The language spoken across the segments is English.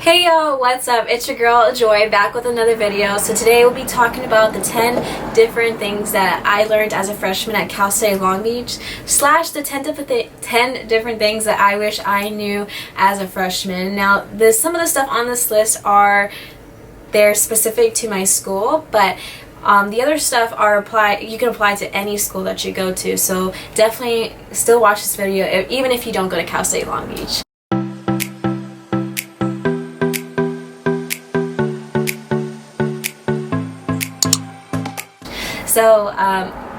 Hey y'all, what's up? It's your girl Joy back with another video. So today we'll be talking about the 10 different things that I learned as a freshman at Cal State Long Beach slash the 10 different things that I wish I knew as a freshman. Now some of the stuff on this list they're specific to my school, but the other stuff you can apply to any school that you go to. So definitely still watch this video even if you don't go to Cal State Long Beach. So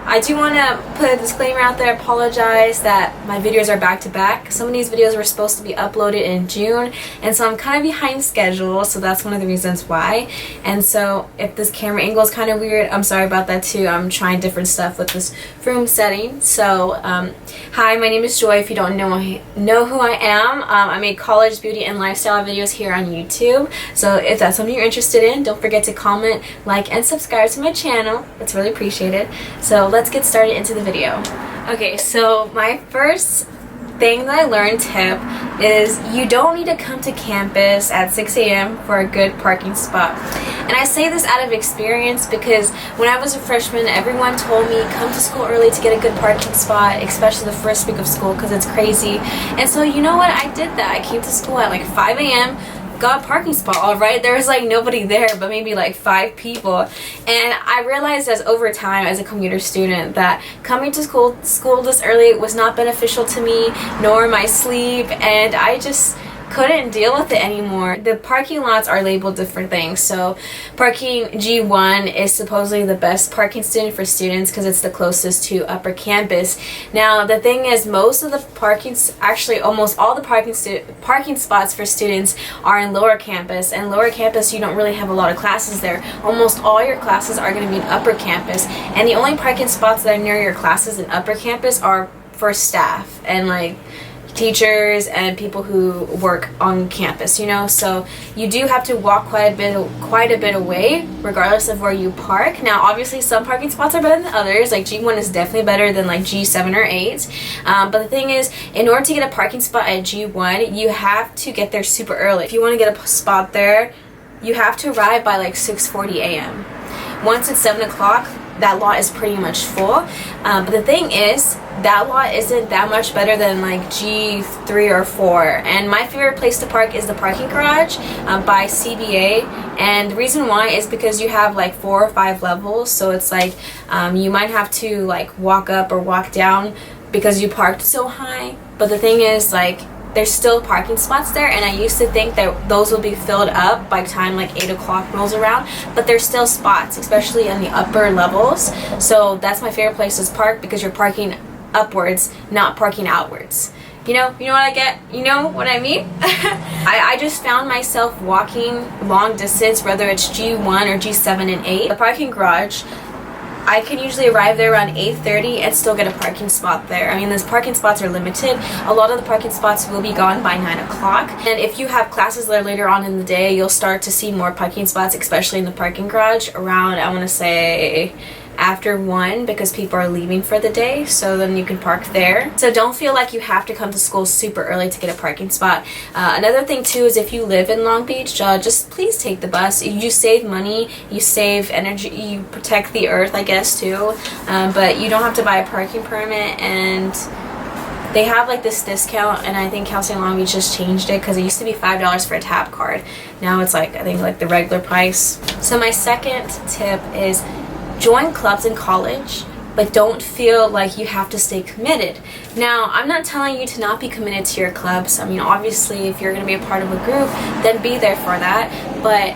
I do want to put a disclaimer out there, apologize that my videos are back to back. Some of these videos were supposed to be uploaded in June, and so I'm kind of behind schedule, so that's one of the reasons why. And so if this camera angle is kind of weird, I'm sorry about that too. I'm trying different stuff with this room setting. So hi, my name is Joy. If you don't know who I am, I make college, beauty, and lifestyle videos here on YouTube. So if that's something you're interested in, don't forget to comment, like, and subscribe to my channel. It's really appreciated. So let's get started into the video. Okay, so my first thing that I learned tip is you don't need to come to campus at 6 a.m. for a good parking spot. And I say this out of experience because when I was a freshman, everyone told me come to school early to get a good parking spot, especially the first week of school because it's crazy. And so you know what, I did that. I came to school at like 5 a.m. got a parking spot. All right, there was like nobody there but maybe like 5 people, and I realized as over time as a commuter student that coming to school this early was not beneficial to me nor my sleep, and I just couldn't deal with it anymore. The parking lots are labeled different things. So parking G1 is supposedly the best parking student for students because it's the closest to upper campus. Now the thing is, most of the actually almost all the parking spots for students are in lower campus, and lower campus you don't really have a lot of classes there. Almost all your classes are going to be in upper campus, and the only parking spots that are near your classes in upper campus are for staff and like teachers and people who work on campus, you know. So you do have to walk quite a bit away regardless of where you park. Now obviously some parking spots are better than others, like G1 is definitely better than like G7 or 8, but the thing is, in order to get a parking spot at G1 you have to get there super early. If you want to get a spot there, you have to arrive by like 6:40 a.m. Once it's 7 o'clock, that lot is pretty much full, but the thing is, that lot isn't that much better than like G3 or 4, and my favorite place to park is the parking garage by CBA, and the reason why is because you have like 4 or 5 levels, so it's like you might have to like walk up or walk down because you parked so high, but the thing is, like, there's still parking spots there, and I used to think that those will be filled up by the time like 8 o'clock rolls around, but there's still spots, especially in the upper levels. So that's my favorite place to park because you're parking upwards, not parking outwards. You know what I get? You know what I mean? I just found myself walking long distance, whether it's G1 or G7 and 8. The parking garage, I can usually arrive there around 8:30 and still get a parking spot there. I mean, those parking spots are limited. A lot of the parking spots will be gone by 9 o'clock. And if you have classes that are later on in the day, you'll start to see more parking spots, especially in the parking garage around, I want to say, after 1, because people are leaving for the day, so then you can park there. So don't feel like you have to come to school super early to get a parking spot. Another thing too is if you live in Long Beach, just please take the bus. You save money, you save energy, you protect the earth, I guess, too, but you don't have to buy a parking permit, and they have like this discount, and I think Cal State Long Beach just changed it because it used to be $5 for a tap card. Now it's like, I think, like the regular price. So my second tip is join clubs in college, but don't feel like you have to stay committed. Now, I'm not telling you to not be committed to your clubs. I mean, obviously, if you're going to be a part of a group, then be there for that. But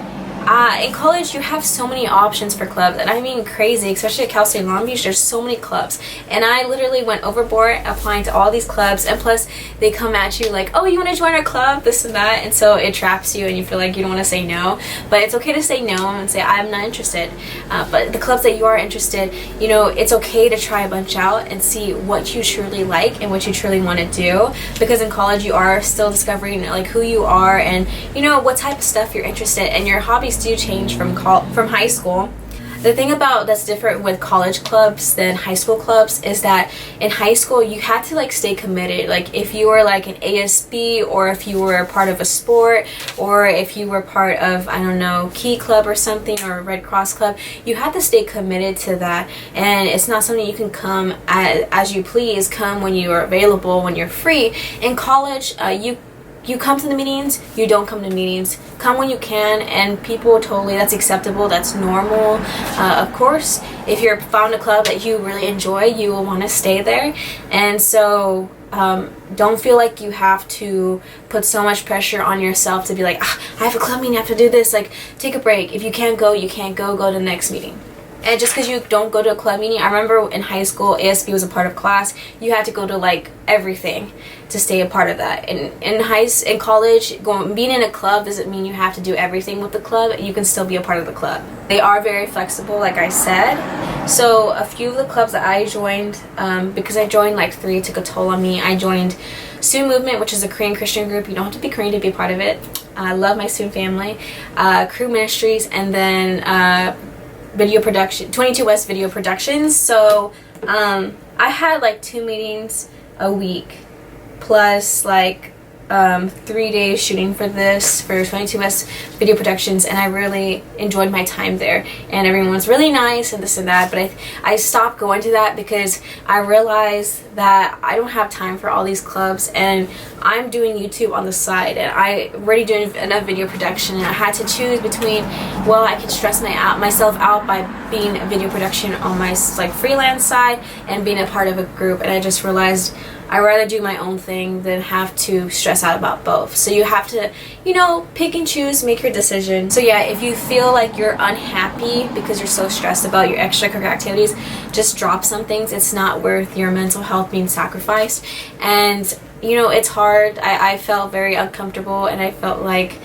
in college, you have so many options for clubs, and I mean crazy, especially at Cal State Long Beach, there's so many clubs, and I literally went overboard applying to all these clubs, and plus they come at you like, oh, you want to join our club, this and that, and so it traps you and you feel like you don't want to say no. But it's okay to say no and say I'm not interested, but the clubs that you are interested, you know, it's okay to try a bunch out and see what you truly like and what you truly want to do, because in college you are still discovering like who you are and, you know, what type of stuff you're interested in, and your hobbies do change from high school. The thing about that's different with college clubs than high school clubs is that in high school you had to like stay committed. Like if you were like an ASB, or if you were part of a sport, or if you were part of, I don't know, Key Club or something, or a Red Cross Club, you had to stay committed to that. And it's not something you can come as you please, come when you are available, when you're free. In college, you come to the meetings, you don't come to meetings. Come when you can, and people totally, that's acceptable, that's normal. Of course, if you're found a club that you really enjoy, you will want to stay there. And so don't feel like you have to put so much pressure on yourself to be like, I have a club meeting, I have to do this. Like, take a break. If you can't go, you can't go to the next meeting. And just because you don't go to a club meeting, I remember in high school, ASB was a part of class. You had to go to like everything to stay a part of that. In college, being in a club doesn't mean you have to do everything with the club. You can still be a part of the club. They are very flexible, like I said. So a few of the clubs that I joined, because I joined like 3, it took a toll on me. I joined Student Movement, which is a Korean Christian group. You don't have to be Korean to be a part of it. I love my student family. Crew Ministries, and then video production, 22 West Video Productions. So I had like 2 meetings a week plus like 3 days shooting for 22 West Video Productions, and I really enjoyed my time there, and everyone was really nice and this and that. But I stopped going to that because I realized that I don't have time for all these clubs, and I'm doing YouTube on the side, and I already doing enough video production, and I had to choose between, well, I could stress myself out by being a video production on my like freelance side and being a part of a group, and I just realized I'd rather do my own thing than have to stress out about both. So you have to, pick and choose, make your decision. So yeah, if you feel like you're unhappy because you're so stressed about your extracurricular activities, just drop some things. It's not worth your mental health being sacrificed. And, it's hard. I felt very uncomfortable, and I felt like,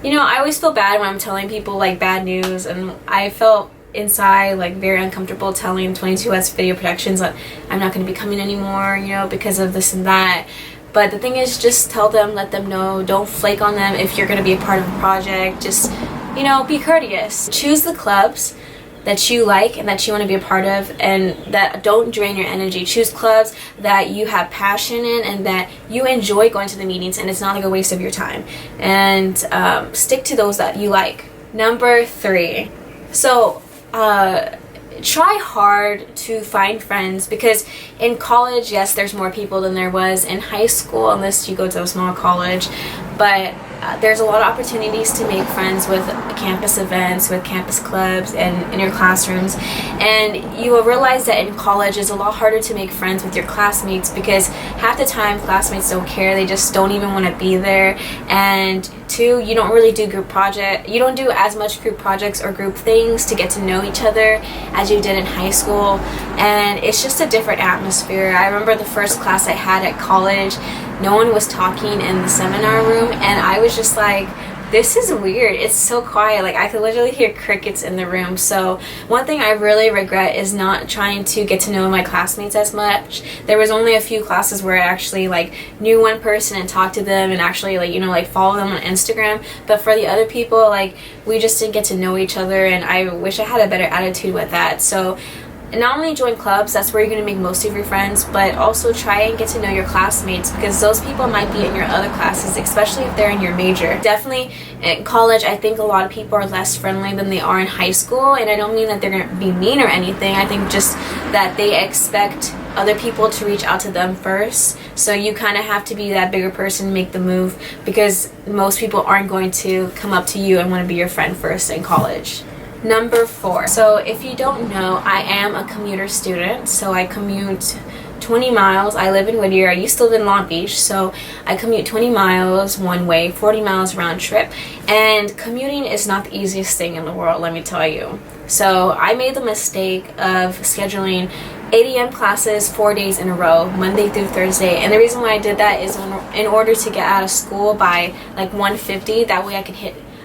I always feel bad when I'm telling people like bad news, and I felt inside like very uncomfortable telling 22S Video Productions that I'm not going to be coming anymore, because of this and that. But the thing is, just tell them, let them know, don't flake on them if you're going to be a part of a project. Just, be courteous. Choose the clubs that you like and that you want to be a part of, and that don't drain your energy. Choose clubs that you have passion in and that you enjoy going to the meetings, and it's not like a waste of your time. And stick to those that you like. Number 3. So try hard to find friends, because in college, yes, there's more people than there was in high school, unless you go to a small college. But there's a lot of opportunities to make friends with campus events, with campus clubs, and in your classrooms. And you will realize that in college it's a lot harder to make friends with your classmates, because half the time classmates don't care. They just don't even want to be there. And 2, you don't really do group project. You don't do as much group projects or group things to get to know each other as you did in high school. And it's just a different atmosphere. I remember the first class I had at college, no one was talking in the seminar room, and I was just like, this is weird. It's so quiet. Like, I could literally hear crickets in the room. So one thing I really regret is not trying to get to know my classmates as much. There was only a few classes where I actually knew one person and talked to them and actually follow them on Instagram. But for the other people, we just didn't get to know each other, and I wish I had a better attitude with that. So not only join clubs, that's where you're going to make most of your friends, but also try and get to know your classmates, because those people might be in your other classes, especially if they're in your major. Definitely in college, I think a lot of people are less friendly than they are in high school, and I don't mean that they're going to be mean or anything. I think just that they expect other people to reach out to them first, so you kind of have to be that bigger person, make the move, because most people aren't going to come up to you and want to be your friend first in college. Number 4. So if you don't know, I am a commuter student, so I commute 20 miles. I live in Whittier. I used to live in Long Beach, so I commute 20 miles one way, 40 miles round trip. And commuting is not the easiest thing in the world, let me tell you. So I made the mistake of scheduling 8 a.m. classes 4 days in a row, Monday through Thursday. And the reason why I did that is in order to get out of school by 1:50. That way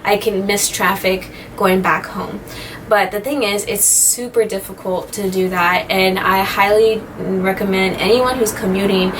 I can miss traffic going back home. But the thing is, it's super difficult to do that, and I highly recommend anyone who's commuting,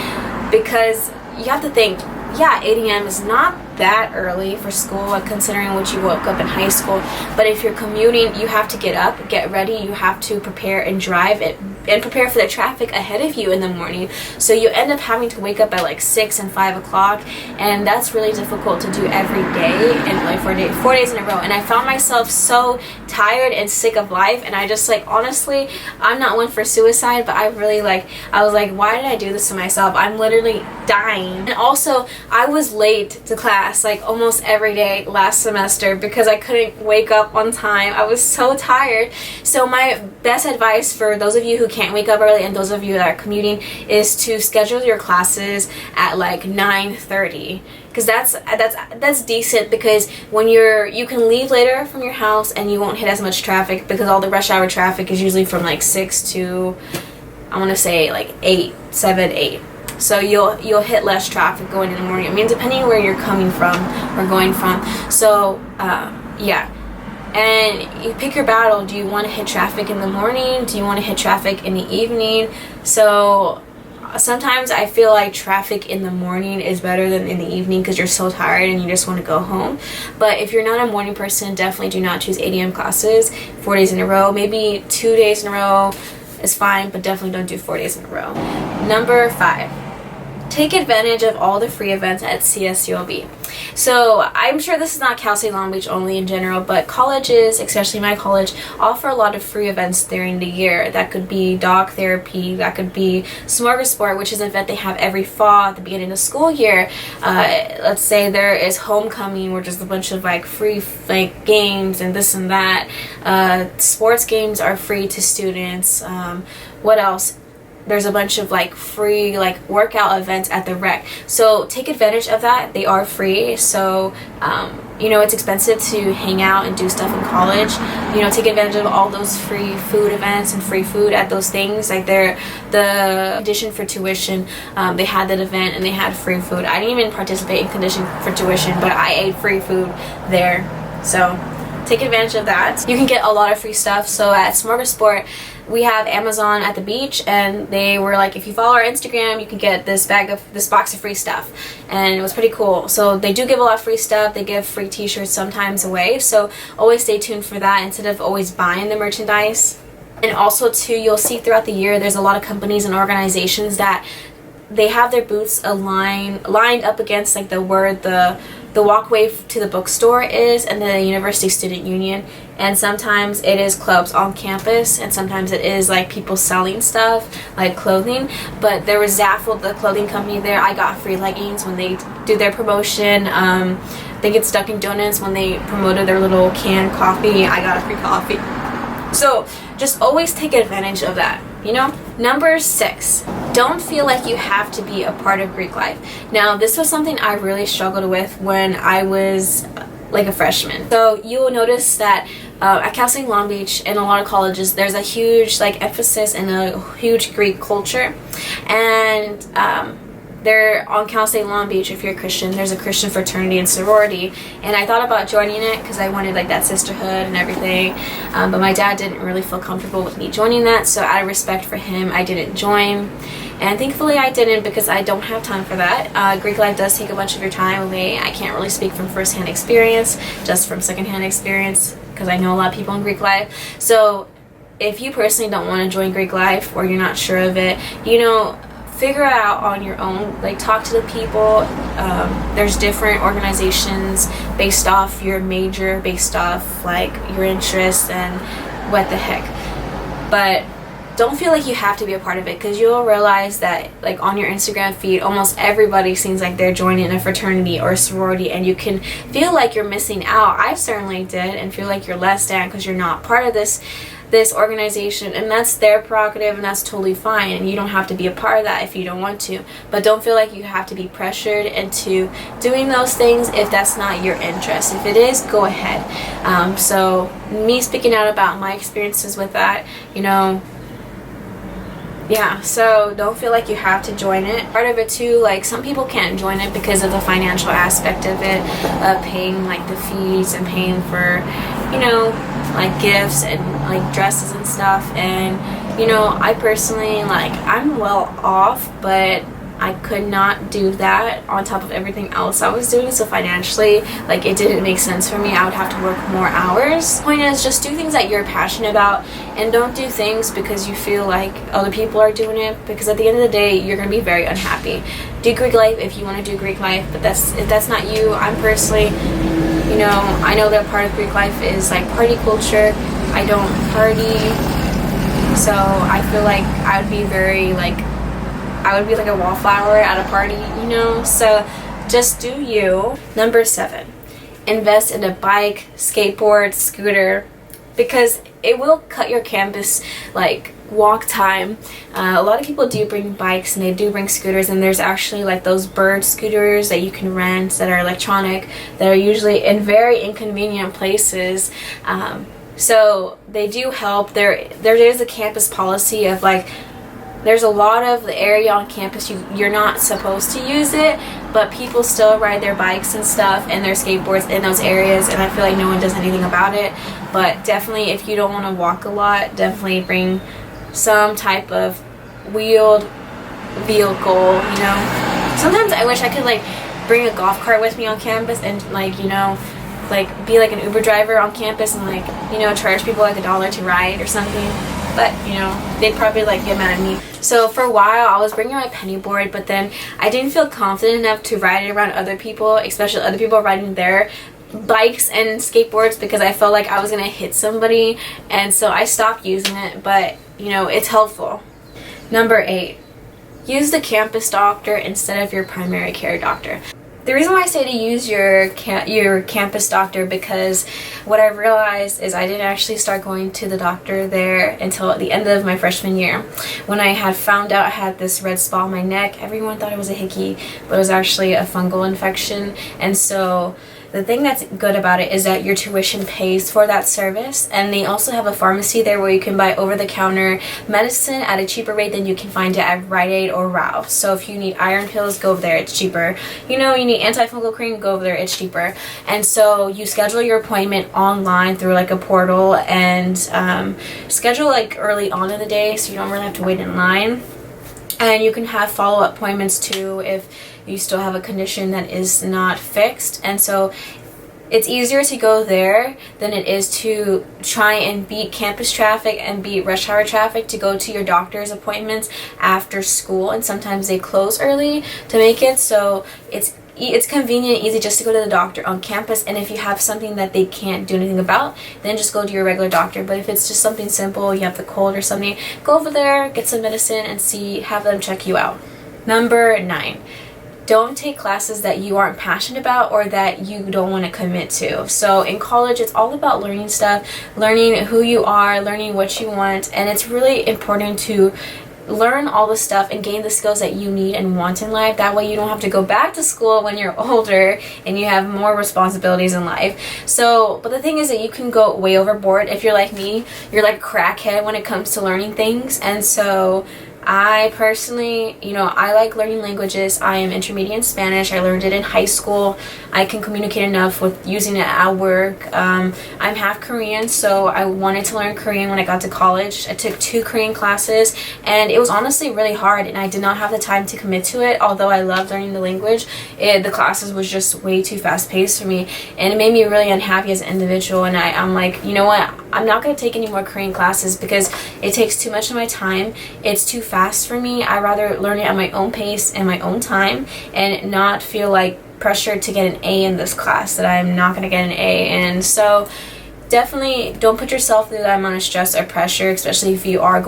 because you have to think, yeah, 8 a.m. is not that early for school, like considering what you woke up in high school. But if you're commuting, you have to get up, get ready, you have to prepare and drive it and prepare for the traffic ahead of you in the morning. So you end up having to wake up at like 6 and 5 o'clock, and that's really difficult to do every day and like 4 days in a row. And I found myself so tired and sick of life, and I just like, honestly, I'm not one for suicide, but I was like, why did I do this to myself? I'm literally dying. And also, I was late to class like almost every day last semester because I couldn't wake up on time. I was so tired. So my best advice for those of you who can't wake up early and those of you that are commuting is to schedule your classes at like 9:30, because that's decent, because when you can leave later from your house and you won't hit as much traffic, because all the rush hour traffic is usually from like 6 to, I want to say like 7, 8. So you'll hit less traffic going in the morning. I mean, depending where you're coming from or going from. So yeah. And you pick your battle. Do you want to hit traffic in the morning? Do you want to hit traffic in the evening? So sometimes I feel like traffic in the morning is better than in the evening because you're so tired and you just want to go home. But if you're not a morning person, definitely do not choose 8 a.m. classes 4 days in a row. Maybe 2 days in a row is fine, but definitely don't do 4 days in a row. Number 5. Take advantage of all the free events at CSULB. So I'm sure this is not Cal State Long Beach only in general, but colleges, especially my college, offer a lot of free events during the year. That could be dog therapy, that could be Smorgasbord, which is an event they have every fall at the beginning of the school year. Let's say there is homecoming, where there's a bunch of like free like games and this and that. Sports games are free to students. What else? There's a bunch of like free like workout events at the rec, so take advantage of that. They are free, so you know, it's expensive to hang out and do stuff in college. You know, take advantage of all those free food events and free food at those things. Like the condition for tuition, they had that event and they had free food. I didn't even participate in condition for tuition, but I ate free food there, so take advantage of that. You can get a lot of free stuff. So at Smorgasbord, we have Amazon at the beach, and they were like, if you follow our Instagram, you can get this box of free stuff, and it was pretty cool. So they do give a lot of free stuff. They give free t-shirts sometimes away, so always stay tuned for that instead of always buying the merchandise. And also too, you'll see throughout the year, there's a lot of companies and organizations that they have their booths lined up against like the walkway to the bookstore is, and the University Student Union. And sometimes it is clubs on campus, and sometimes it is like people selling stuff like clothing. But there was Zaffle, the clothing company there. I got free leggings when they do their promotion. I think it's Dunkin' Donuts, when they promoted their little canned coffee, I got a free coffee. So just always take advantage of that, you know? Number 6, don't feel like you have to be a part of Greek life. Now, this was something I really struggled with when I was like a freshman. So you will notice that at Cal State Long Beach and a lot of colleges, there's a huge like emphasis and a huge Greek culture. And there on Cal State Long Beach, if you're a Christian, there's a Christian fraternity and sorority, and I thought about joining it because I wanted like that sisterhood and everything, but my dad didn't really feel comfortable with me joining that, so out of respect for him, I didn't join. And thankfully I didn't, because I don't have time for that. Greek life does take a bunch of your time away. I can't really speak from first-hand experience, just from second-hand experience, because I know a lot of people in Greek life. So if you personally don't want to join Greek life, or you're not sure of it, you know, figure it out on your own. Like, talk to the people. There's different organizations based off your major, based off like your interests and what the heck. But don't feel like you have to be a part of it, because you'll realize that like on your Instagram feed, almost everybody seems like they're joining a fraternity or a sorority, and you can feel like you're missing out. I certainly did, and feel like you're less than because you're not part of this organization, and that's their prerogative, and that's totally fine, and you don't have to be a part of that if you don't want to. But don't feel like you have to be pressured into doing those things if that's not your interest. If it is, go ahead. So me speaking out about my experiences with that, you know, yeah, so don't feel like you have to join it. Part of it too, like some people can't join it because of the financial aspect of it, paying like the fees and paying for, you know, like gifts and like dresses and stuff. And you know, I personally, like, I'm well off, but I could not do that on top of everything else I was doing, so financially, like, it didn't make sense for me. I would have to work more hours. Point is, just do things that you're passionate about, and don't do things because you feel like other people are doing it, because at the end of the day, you're going to be very unhappy. Do Greek life if you want to do Greek life, but if that's not you. I'm personally, you know, I know that part of Greek life is like party culture. I don't party, so I feel like I would be very like, I would be like a wallflower at a party, you know? So just do you. Number 7, invest in a bike, skateboard, scooter, because it will cut your campus like walk time. A lot of people do bring bikes and they do bring scooters, and there's actually like those bird scooters that you can rent that are electronic, that are usually in very inconvenient places. So they do help. There is a campus policy of like, there's a lot of the area on campus you're not supposed to use it, but people still ride their bikes and stuff and their skateboards in those areas, and I feel like no one does anything about it. But definitely, if you don't want to walk a lot, definitely bring some type of wheeled vehicle, you know. Sometimes I wish I could like bring a golf cart with me on campus and like, you know, like be like an Uber driver on campus and like, you know, charge people like $1 to ride or something. But, you know, they'd probably like get mad at me. So for a while I was bringing my penny board, but then I didn't feel confident enough to ride it around other people, especially other people riding their bikes and skateboards, because I felt like I was gonna hit somebody, and so I stopped using it. But, you know, it's helpful. Number 8, use the campus doctor instead of your primary care doctor. The reason why I say to use your campus doctor, because what I realized is I didn't actually start going to the doctor there until the end of my freshman year. When I had found out I had this red spot on my neck, everyone thought it was a hickey, but it was actually a fungal infection. And so the thing that's good about it is that your tuition pays for that service, and they also have a pharmacy there where you can buy over-the-counter medicine at a cheaper rate than you can find it at Rite Aid or Ralph's. So if you need iron pills, go over there, it's cheaper. You know, you need antifungal cream, go over there, it's cheaper. And so you schedule your appointment online through like a portal, and schedule like early on in the day so you don't really have to wait in line. And you can have follow-up appointments too if you still have a condition that is not fixed. And so it's easier to go there than it is to try and beat campus traffic and beat rush hour traffic to go to your doctor's appointments after school. And sometimes they close early to make it, so it's convenient and easy just to go to the doctor on campus. And if you have something that they can't do anything about, then just go to your regular doctor. But if it's just something simple, you have the cold or something, go over there, get some medicine, and have them check you out. Number 9, don't take classes that you aren't passionate about or that you don't want to commit to. So in college, it's all about learning stuff, learning who you are, learning what you want, and it's really important to learn all the stuff and gain the skills that you need and want in life. That way you don't have to go back to school when you're older and you have more responsibilities in life. So, but the thing is that you can go way overboard. If you're like me, you're like a crackhead when it comes to learning things. And so I personally, you know, I like learning languages. I am intermediate in Spanish. I learned it in high school. I can communicate enough with using it at work. I'm half Korean, so I wanted to learn Korean when I got to college. I took 2 Korean classes, and it was honestly really hard, and I did not have the time to commit to it. Although I loved learning the language, the classes was just way too fast-paced for me, and it made me really unhappy as an individual. And I'm like, you know what? I'm not going to take any more Korean classes because it takes too much of my time. It's too fast for me. I'd rather learn it at my own pace and my own time and not feel like pressured to get an A in this class that I'm not going to get an A. And so definitely don't put yourself through that amount of stress or pressure, especially if you are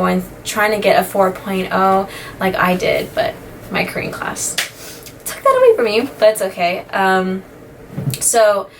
trying to get a 4.0 like I did. But my Korean class took that away from me, but it's okay. So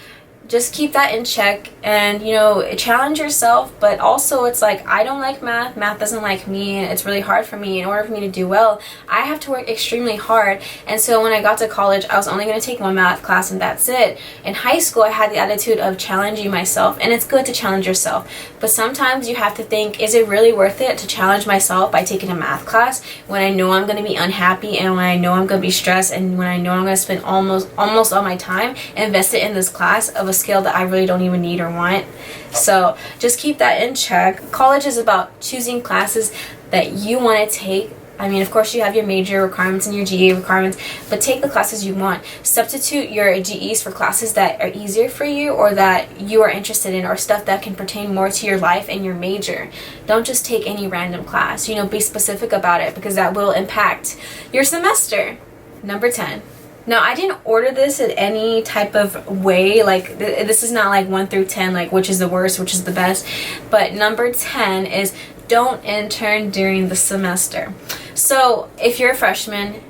just keep that in check, and you know, challenge yourself. But also, it's like, I don't like math doesn't like me, and it's really hard for me. In order for me to do well, I have to work extremely hard. And so when I got to college, I was only going to take one math class and that's it. In high school, I had the attitude of challenging myself, and it's good to challenge yourself, but sometimes you have to think, is it really worth it to challenge myself by taking a math class when I know I'm going to be unhappy, and when I know I'm going to be stressed, and when I know I'm going to spend almost all my time invested in this class of a skill that I really don't even need or want. So just keep that in check. College is about choosing classes that you want to take I mean, of course you have your major requirements and your GE requirements, but take the classes you want. Substitute your GEs for classes that are easier for you or that you are interested in, or stuff that can pertain more to your life and your major. Don't just take any random class. You know, be specific about it, because that will impact your semester. Number 10. Now, I didn't order this in any type of way, like this is not like 1 through 10, like which is the worst, which is the best, but number 10 is don't intern during the semester. So if you're a freshman,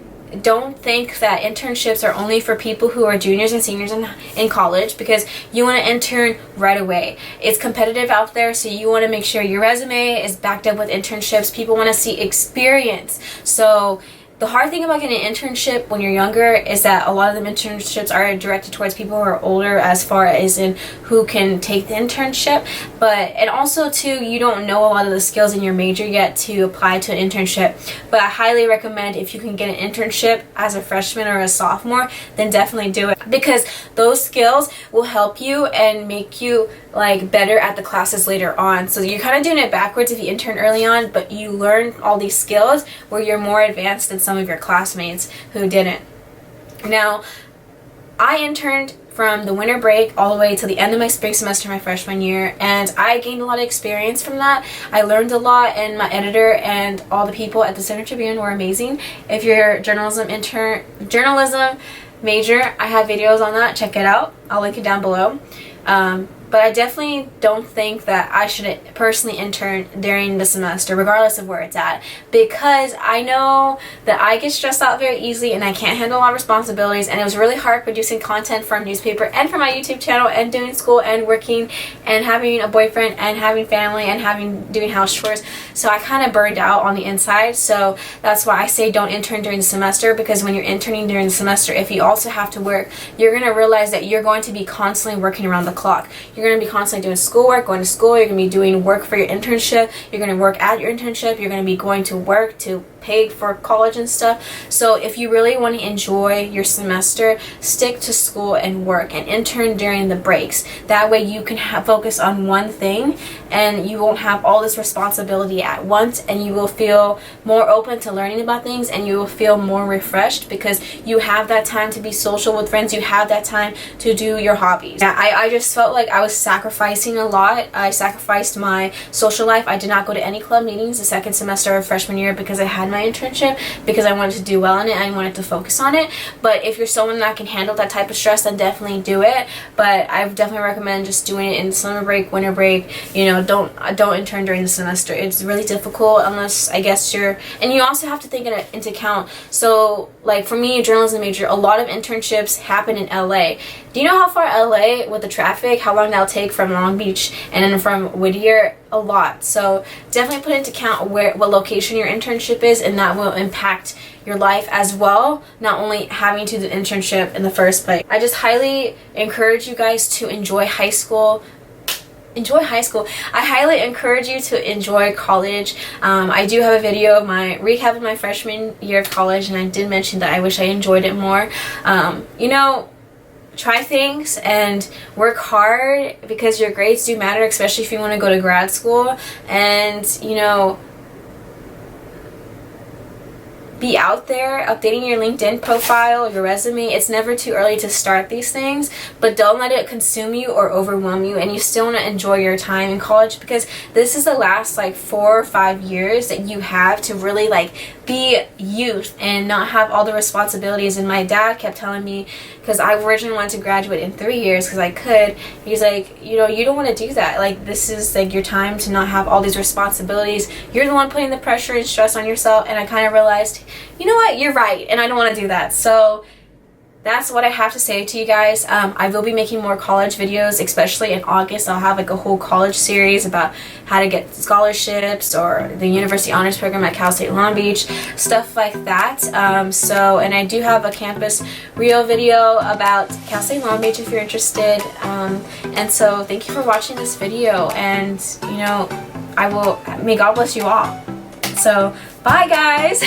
don't think that internships are only for people who are juniors and seniors in college, because you want to intern right away. It's competitive out there, so you want to make sure your resume is backed up with internships. People want to see experience. So the hard thing about getting an internship when you're younger is that a lot of the internships are directed towards people who are older, as far as in who can take the internship. And also too, you don't know a lot of the skills in your major yet to apply to an internship. But I highly recommend, if you can get an internship as a freshman or a sophomore, then definitely do it, because those skills will help you and make you like better at the classes later on. So you're kind of doing it backwards if you intern early on, but you learn all these skills where you're more advanced than some of your classmates who didn't. Now, I interned from the winter break all the way to the end of my spring semester my freshman year, and I gained a lot of experience from that. I learned a lot, and my editor and all the people at the Center Tribune were amazing. If you're journalism major, I have videos on that. Check it out. I'll link it down below. But I definitely don't think that I should personally intern during the semester, regardless of where it's at, because I know that I get stressed out very easily and I can't handle a lot of responsibilities, and it was really hard producing content for a newspaper and for my YouTube channel and doing school and working and having a boyfriend and having family and doing house chores. So I kind of burned out on the inside. So that's why I say don't intern during the semester, because when you're interning during the semester, if you also have to work, you're going to realize that you're going to be constantly working around the clock. You're going to be constantly doing schoolwork, going to school, you're going to be doing work for your internship, you're going to work at your internship, you're going to be going to work to pay for college and stuff. So if you really want to enjoy your semester, stick to school and work and intern during the breaks. That way you can focus on one thing and you won't have all this responsibility at once, and you will feel more open to learning about things, and you will feel more refreshed because you have that time to be social with friends, you have that time to do your hobbies. I just felt like I was sacrificing a lot. I sacrificed my social life. I did not go to any club meetings the second semester of freshman year because I had my internship, because I wanted to do well in it and I wanted to focus on it. But if you're someone that can handle that type of stress, then definitely do it. But I definitely recommend just doing it in summer break, winter break. You know, don't intern during the semester. It's really difficult unless, I guess, and you also have to take it into account. So like for me, a journalism major, a lot of internships happen in LA. Do you know how far LA with the traffic, how long that'll take from Long Beach and then from Whittier? A lot. So definitely put into account what location your internship is, and that will impact your life as well, not only having to do the internship in the first place. I just highly encourage you guys to enjoy high school. I highly encourage you to enjoy college. I do have a video of my recap of my freshman year of college, and I did mention that I wish I enjoyed it more. You know, try things and work hard, because your grades do matter, especially if you want to go to grad school. And you know, be out there updating your LinkedIn profile, your resume. It's never too early to start these things, but don't let it consume you or overwhelm you, and you still want to enjoy your time in college, because this is the last like 4 or 5 years that you have to really like be youth and not have all the responsibilities. And my dad kept telling me, because I originally wanted to graduate in 3 years because I could, he's like, you know, you don't want to do that. Like, this is like your time to not have all these responsibilities. You're the one putting the pressure and stress on yourself. And I kind of realized, you know what, you're right, and I don't want to do that. So that's what I have to say to you guys. I will be making more college videos, especially in August. I'll have like a whole college series about how to get scholarships or the University Honors Program at Cal State Long Beach, stuff like that. And I do have a campus reel video about Cal State Long Beach if you're interested. And so thank you for watching this video, and you know, may God bless you all. So bye guys.